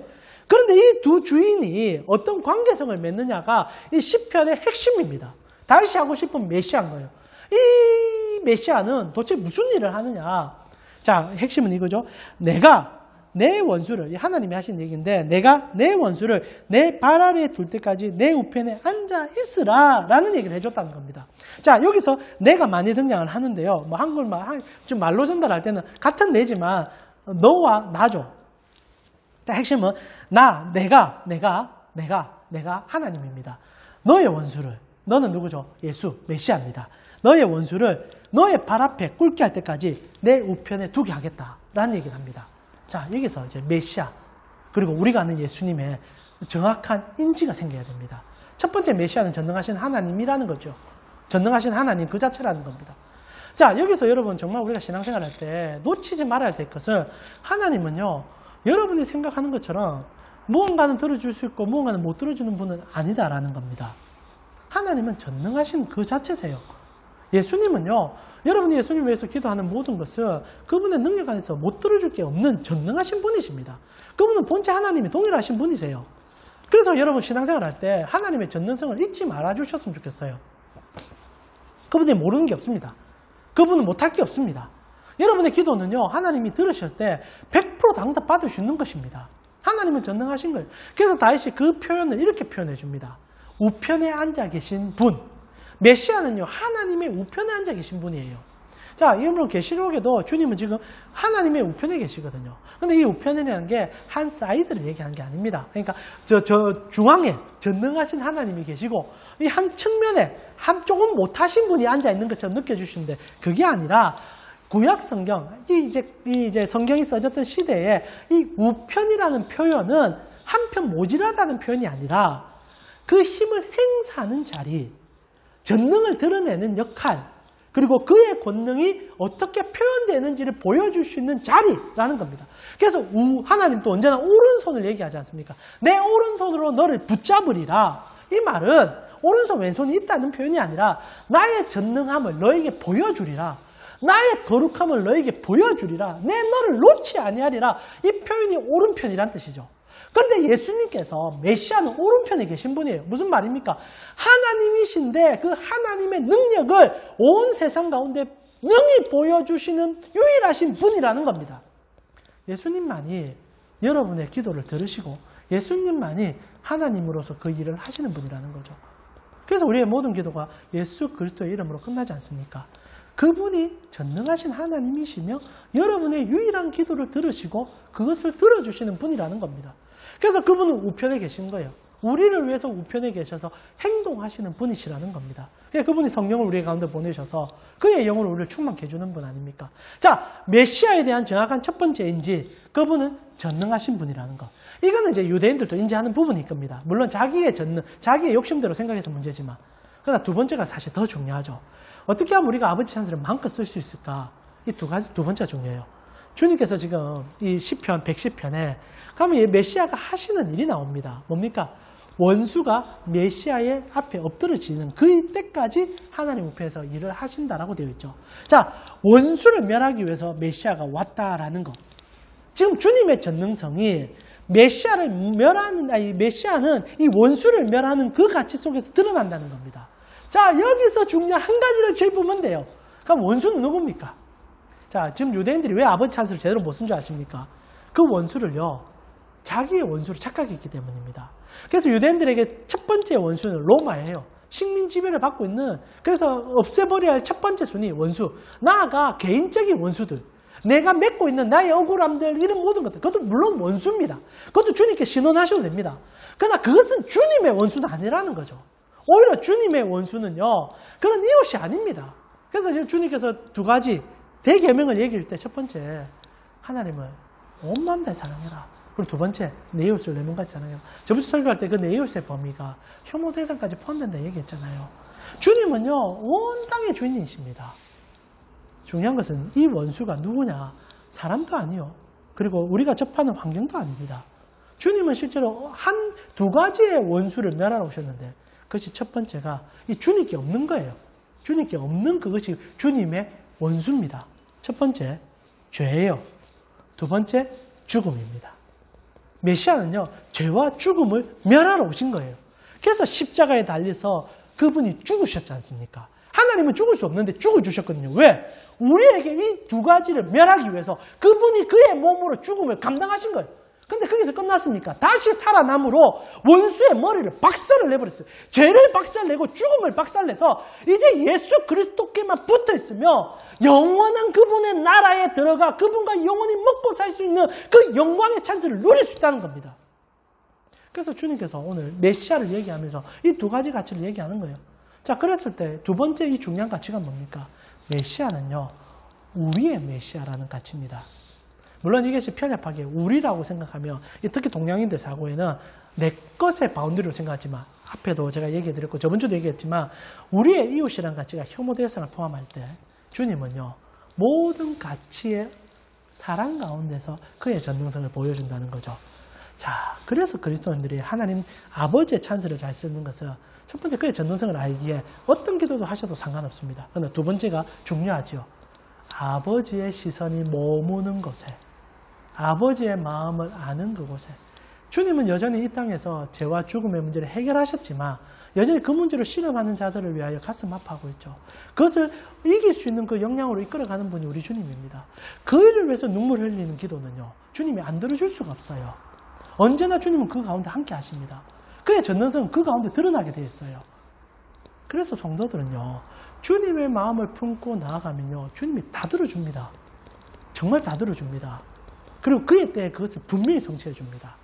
그런데 이 두 주인이 어떤 관계성을 맺느냐가 이 시편의 핵심입니다. 다윗이 하고 싶은 메시아인 거예요. 이 메시아는 도대체 무슨 일을 하느냐. 자, 핵심은 이거죠. 내가 내 원수를, 하나님이 하신 얘기인데, 내가 내 원수를 내 발 아래에 둘 때까지 내 우편에 앉아 있으라 라는 얘기를 해줬다는 겁니다. 자, 여기서 내가 많이 등장을 하는데요. 뭐 한글말, 좀 말로 전달할 때는 같은 내지만 너와 나죠. 자, 핵심은 내가 하나님입니다. 너의 원수를, 너는 누구죠? 예수, 메시아입니다. 너의 원수를 너의 발 앞에 꿇게 할 때까지 내 우편에 두게 하겠다라는 얘기를 합니다. 자, 여기서 이제 메시아, 그리고 우리가 아는 예수님의 정확한 인지가 생겨야 됩니다. 첫 번째 메시아는 전능하신 하나님이라는 거죠. 전능하신 하나님 그 자체라는 겁니다. 자, 여기서 여러분 정말 우리가 신앙생활 할 때 놓치지 말아야 될 것은, 하나님은요, 여러분이 생각하는 것처럼 무언가는 들어줄 수 있고 무언가는 못 들어주는 분은 아니다라는 겁니다. 하나님은 전능하신 그 자체세요. 예수님은요, 여러분이 예수님 위해서 기도하는 모든 것은 그분의 능력 안에서 못 들어줄 게 없는 전능하신 분이십니다. 그분은 본체 하나님이 동일하신 분이세요. 그래서 여러분 신앙생활 할 때 하나님의 전능성을 잊지 말아 주셨으면 좋겠어요. 그분이 모르는 게 없습니다. 그분은 못할 게 없습니다. 여러분의 기도는요, 하나님이 들으실 때 100% 당답 받을 수 있는 것입니다. 하나님은 전능하신 거예요. 그래서 다윗이 그 표현을 이렇게 표현해 줍니다. 우편에 앉아 계신 분. 메시아는요, 하나님의 우편에 앉아 계신 분이에요. 자, 여러분 계시록에도 주님은 지금 하나님의 우편에 계시거든요. 근데 이 우편이라는 게 한 사이드를 얘기하는 게 아닙니다. 그러니까 저 중앙에 전능하신 하나님이 계시고, 이 한 측면에 조금 못하신 분이 앉아 있는 것처럼 느껴주시는데, 그게 아니라 구약 성경, 이제 성경이 써졌던 시대에 이 우편이라는 표현은 한편 모질하다는 표현이 아니라 그 힘을 행사하는 자리, 전능을 드러내는 역할, 그리고 그의 권능이 어떻게 표현되는지를 보여줄 수 있는 자리라는 겁니다. 그래서 하나님도 언제나 오른손을 얘기하지 않습니까? 내 오른손으로 너를 붙잡으리라. 이 말은 오른손 왼손이 있다는 표현이 아니라 나의 전능함을 너에게 보여주리라. 나의 거룩함을 너에게 보여주리라. 내 너를 놓지 아니하리라. 이 표현이 오른편이란 뜻이죠. 그런데 예수님께서 메시아는 오른편에 계신 분이에요. 무슨 말입니까? 하나님이신데 그 하나님의 능력을 온 세상 가운데 능히 보여주시는 유일하신 분이라는 겁니다. 예수님만이 여러분의 기도를 들으시고 예수님만이 하나님으로서 그 일을 하시는 분이라는 거죠. 그래서 우리의 모든 기도가 예수 그리스도의 이름으로 끝나지 않습니까? 그분이 전능하신 하나님이시며 여러분의 유일한 기도를 들으시고 그것을 들어주시는 분이라는 겁니다. 그래서 그분은 우편에 계신 거예요. 우리를 위해서 우편에 계셔서 행동하시는 분이시라는 겁니다. 그분이 성령을 우리 가운데 보내셔서 그의 영으로 우리를 충만케 해주는 분 아닙니까? 자, 메시아에 대한 정확한 첫 번째 인지, 그분은 전능하신 분이라는 것. 이거는 이제 유대인들도 인지하는 부분일 겁니다. 물론 자기의 전능, 자기의 욕심대로 생각해서 문제지만. 그러나 두 번째가 사실 더 중요하죠. 어떻게 하면 우리가 아버지 찬스를 마음껏 쓸 수 있을까? 이 두 번째가 중요해요. 주님께서 지금 이 시편 110편에 가면 이 메시아가 하시는 일이 나옵니다. 뭡니까? 원수가 메시아의 앞에 엎드러지는 그 때까지 하나님 우편에서 일을 하신다라고 되어 있죠. 자, 원수를 멸하기 위해서 메시아가 왔다라는 것. 지금 주님의 전능성이 메시아는 이 원수를 멸하는 그 가치 속에서 드러난다는 겁니다. 자, 여기서 중요한 한 가지를 짚으면 돼요. 그럼 원수는 누굽니까? 자, 지금 유대인들이 왜 아버지 찬스를 제대로 못 쓴 줄 아십니까? 그 원수를요, 자기의 원수로 착각했기 때문입니다. 그래서 유대인들에게 첫 번째 원수는 로마예요. 식민 지배를 받고 있는, 그래서 없애버려야 할 첫 번째 순위 원수. 나아가 개인적인 원수들, 내가 맺고 있는 나의 억울함들, 이런 모든 것들, 그것도 물론 원수입니다. 그것도 주님께 신원하셔도 됩니다. 그러나 그것은 주님의 원수는 아니라는 거죠. 오히려 주님의 원수는요, 그런 이웃이 아닙니다. 그래서 주님께서 두 가지 대계명을 얘기할 때 첫 번째, 하나님을 온 마음 다해 사랑해라. 그리고 두 번째, 내 이웃을 내 몸같이 사랑해라. 저번 주 설교할 때 그 내 이웃의 범위가 혐오 대상까지 포함된다 얘기했잖아요. 주님은요, 온 땅의 주인이십니다. 중요한 것은 이 원수가 누구냐? 사람도 아니요. 그리고 우리가 접하는 환경도 아닙니다. 주님은 실제로 두 가지의 원수를 멸하러 오셨는데, 그것이 첫 번째가 이 주님께 없는 거예요. 주님께 없는 그것이 주님의 원수입니다. 첫 번째, 죄예요. 두 번째, 죽음입니다. 메시아는요, 죄와 죽음을 멸하러 오신 거예요. 그래서 십자가에 달려서 그분이 죽으셨지 않습니까? 하나님은 죽을 수 없는데 죽어주셨거든요. 왜? 우리에게 이 두 가지를 멸하기 위해서 그분이 그의 몸으로 죽음을 감당하신 거예요. 근데 거기서 끝났습니까? 다시 살아남으로 원수의 머리를 박살을 내버렸어요. 죄를 박살내고 죽음을 박살내서 이제 예수 그리스도께만 붙어 있으며 영원한 그분의 나라에 들어가 그분과 영원히 먹고 살 수 있는 그 영광의 찬스를 누릴 수 있다는 겁니다. 그래서 주님께서 오늘 메시아를 얘기하면서 이 두 가지 가치를 얘기하는 거예요. 자, 그랬을 때 두 번째 이 중요한 가치가 뭡니까? 메시아는요, 우리의 메시아라는 가치입니다. 물론 이것이 편협하게 우리라고 생각하면, 특히 동양인들 사고에는 내 것의 바운드리로 생각하지만, 앞에도 제가 얘기해드렸고 저번주도 얘기했지만, 우리의 이웃이라는 가치가 혐오 대상을 포함할 때 주님은요, 모든 가치의 사랑 가운데서 그의 전능성을 보여준다는 거죠. 자, 그래서 그리스도인들이 하나님 아버지의 찬스를 잘 쓰는 것은 첫 번째 그의 전능성을 알기에 어떤 기도도 하셔도 상관없습니다. 그런데 두 번째가 중요하지요. 아버지의 시선이 머무는 곳에, 아버지의 마음을 아는 그곳에. 주님은 여전히 이 땅에서 죄와 죽음의 문제를 해결하셨지만 여전히 그 문제로 실험하는 자들을 위하여 가슴 아파하고 있죠. 그것을 이길 수 있는 그 역량으로 이끌어가는 분이 우리 주님입니다. 그 일을 위해서 눈물 흘리는 기도는요, 주님이 안 들어줄 수가 없어요. 언제나 주님은 그 가운데 함께 하십니다. 그의 전능성은 그 가운데 드러나게 되어 있어요. 그래서 성도들은요, 주님의 마음을 품고 나아가면요, 주님이 다 들어줍니다. 정말 다 들어줍니다. 그리고 그의 때에 그것을 분명히 성취해 줍니다.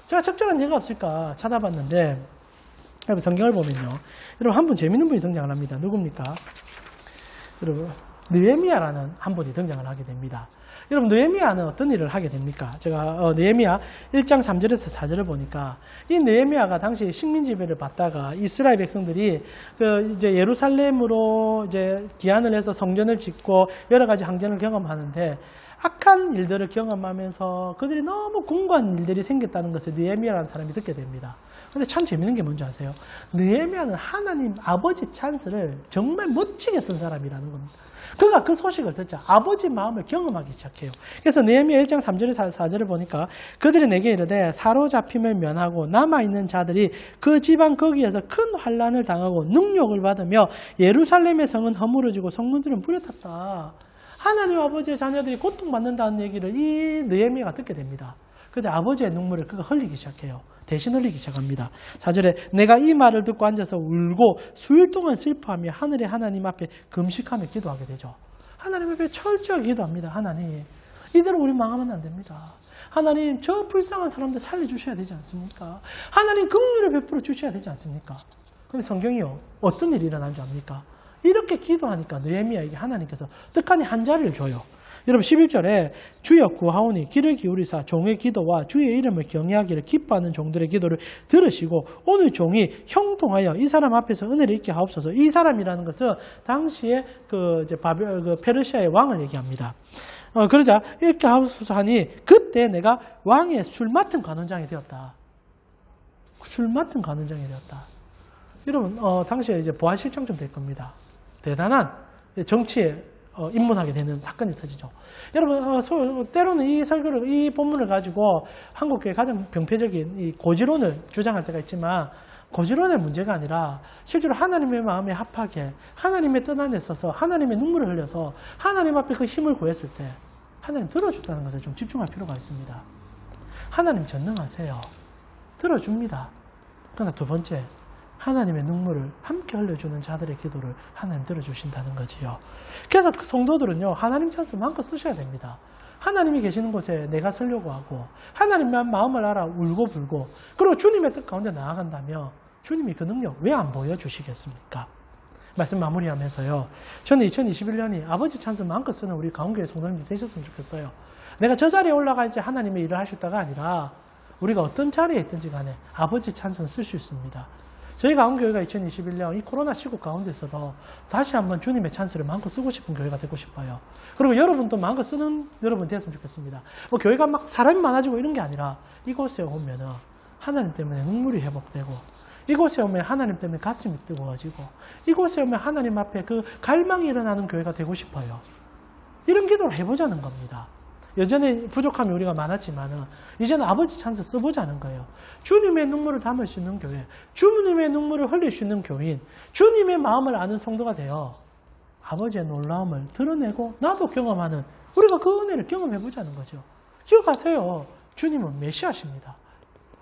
제가 적절한 예가 없을까 찾아봤는데, 여러분 성경을 보면요, 여러분 한 분 재밌는 분이 등장을 합니다. 누굽니까? 여러분 느헤미야라는 한 분이 등장을 하게 됩니다. 여러분 느헤미야는 어떤 일을 하게 됩니까? 제가 느헤미야 1장 3절에서 4절을 보니까 이 느헤미야가 당시 식민 지배를 받다가 이스라엘 백성들이 이제 예루살렘으로 이제 기한을 해서 성전을 짓고 여러 가지 항전을 경험하는데 악한 일들을 경험하면서 그들이 너무 공고한 일들이 생겼다는 것을 느헤미야라는 사람이 듣게 됩니다. 근데 참 재밌는 게 뭔지 아세요? 느헤미야는 하나님 아버지 찬스를 정말 멋지게 쓴 사람이라는 겁니다. 그가 그 소식을 듣자 아버지 마음을 경험하기 시작해요. 그래서 느헤미야 1장 3절에서 4절을 보니까 그들이 내게 이르되 사로잡힘을 면하고 남아있는 자들이 그 지방 거기에서 큰 환난을 당하고 능욕을 받으며 예루살렘의 성은 허물어지고 성문들은 불에 탔다. 하나님 아버지의 자녀들이 고통받는다는 얘기를 이 느헤미야가 듣게 됩니다. 그래서 아버지의 눈물을 그가 흘리기 시작해요. 대신 흘리기 시작합니다. 4절에 내가 이 말을 듣고 앉아서 울고 수일 동안 슬퍼하며 하늘의 하나님 앞에 금식하며 기도하게 되죠. 하나님 앞에 철저하게 기도합니다. 하나님, 이대로 우리 망하면 안 됩니다. 하나님, 저 불쌍한 사람들 살려주셔야 되지 않습니까? 하나님, 긍휼을 베풀어 주셔야 되지 않습니까? 근데 성경이요, 어떤 일이 일어난 줄 압니까? 이렇게 기도하니까 느헤미야에게 하나님께서 떡하니 한 자리를 줘요. 여러분 11절에 주여 구하오니 귀를 기울이사 종의 기도와 주의 이름을 경외하기를 기뻐하는 종들의 기도를 들으시고 오늘 종이 형통하여 이 사람 앞에서 은혜를 잊게 하옵소서. 이 사람이라는 것은 당시에 페르시아의 왕을 얘기합니다. 그러자 이렇게 하옵소서 하니 그때 내가 왕의 술 맡은 관원장이 되었다. 술 맡은 관원장이 되었다. 여러분 당시에 이제 부활실장쯤 될 겁니다. 대단한 정치에 입문하게 되는 사건이 터지죠. 여러분, 때로는 이 설교를, 이 본문을 가지고 한국교회 가장 병폐적인 이 고지론을 주장할 때가 있지만, 고지론의 문제가 아니라, 실제로 하나님의 마음에 합하게, 하나님의 뜻 안에 서서, 하나님의 눈물을 흘려서, 하나님 앞에 그 힘을 구했을 때, 하나님 들어줬다는 것을 좀 집중할 필요가 있습니다. 하나님 전능하세요. 들어줍니다. 그러나 두 번째, 하나님의 눈물을 함께 흘려주는 자들의 기도를 하나님 들어주신다는 거지요. 그래서 그 성도들은요, 하나님 찬스 마음껏 쓰셔야 됩니다. 하나님이 계시는 곳에 내가 서려고 하고 하나님만 마음을 알아 울고 불고 그리고 주님의 뜻 가운데 나아간다면 주님이 그 능력 왜 안 보여주시겠습니까? 말씀 마무리하면서요, 저는 2021년이 아버지 찬스 마음껏 쓰는 우리 가운교회 성도님들 되셨으면 좋겠어요. 내가 저 자리에 올라가야지 하나님의 일을 하셨다가 아니라 우리가 어떤 자리에 있든지 간에 아버지 찬스는 쓸 수 있습니다. 저희 가운교회가 2021년 이 코로나 시국 가운데서도 다시 한번 주님의 찬스를 마음껏 쓰고 싶은 교회가 되고 싶어요. 그리고 여러분도 마음껏 쓰는 여러분 되었으면 좋겠습니다. 뭐 교회가 막 사람이 많아지고 이런 게 아니라 이곳에 오면은 하나님 때문에 눈물이 회복되고 이곳에 오면 하나님 때문에 가슴이 뜨거워지고 이곳에 오면 하나님 앞에 그 갈망이 일어나는 교회가 되고 싶어요. 이런 기도를 해보자는 겁니다. 여전히 부족함이 우리가 많았지만은 이제는 아버지 찬스 써보자는 거예요. 주님의 눈물을 담을 수 있는 교회, 주님의 눈물을 흘릴 수 있는 교인, 주님의 마음을 아는 성도가 되어 아버지의 놀라움을 드러내고 나도 경험하는, 우리가 그 은혜를 경험해보자는 거죠. 기억하세요. 주님은 메시아십니다.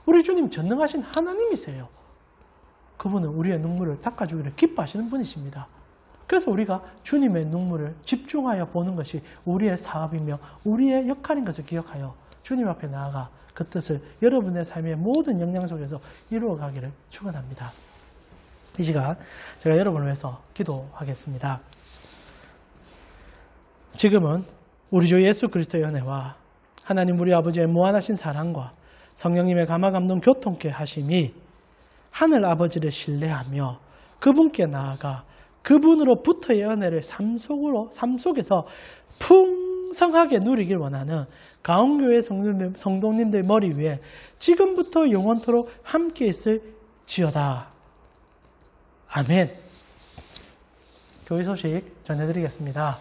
우리 주님 전능하신 하나님이세요. 그분은 우리의 눈물을 닦아주기를 기뻐하시는 분이십니다. 그래서 우리가 주님의 눈물을 집중하여 보는 것이 우리의 사업이며 우리의 역할인 것을 기억하여 주님 앞에 나아가 그 뜻을 여러분의 삶의 모든 역량 속에서 이루어가기를 축원합니다. 이 시간 제가 여러분을 위해서 기도하겠습니다. 지금은 우리 주 예수 그리스도의 은혜와 하나님 우리 아버지의 무한하신 사랑과 성령님의 감화 감동 교통케 하심이 하늘 아버지를 신뢰하며 그분께 나아가 그분으로부터의 은혜를 삶 속에서 풍성하게 누리길 원하는 가온교회 성도님들 머리 위에 지금부터 영원토록 함께 있을지어다. 아멘. 교회 소식 전해드리겠습니다.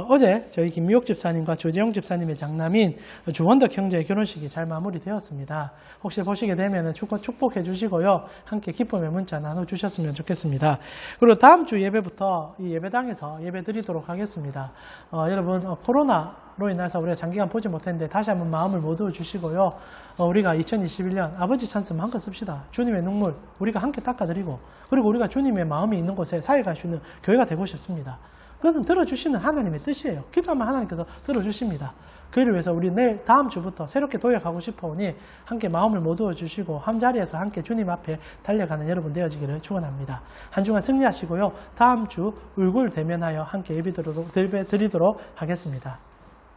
어제 저희 김미옥 집사님과 조재용 집사님의 장남인 주원덕 형제의 결혼식이 잘 마무리되었습니다. 혹시 보시게 되면 축복해 주시고요. 함께 기쁨의 문자 나눠주셨으면 좋겠습니다. 그리고 다음 주 예배부터 이 예배당에서 예배 드리도록 하겠습니다. 여러분 코로나로 인해서 우리가 장기간 보지 못했는데 다시 한번 마음을 모두 주시고요. 우리가 2021년 아버지 찬스 마음껏 씁시다. 주님의 눈물 우리가 함께 닦아드리고 그리고 우리가 주님의 마음이 있는 곳에 살아갈 수 있는 교회가 되고 싶습니다. 그것은 들어주시는 하나님의 뜻이에요. 기도하면 하나님께서 들어주십니다. 그 일을 위해서 우리 내일 다음 주부터 새롭게 도약하고 싶어오니 함께 마음을 모두어 주시고 한자리에서 함께 주님 앞에 달려가는 여러분 되어지기를 축원합니다. 한 주간 승리하시고요. 다음 주 얼굴 대면하여 함께 예배 드리도록 하겠습니다.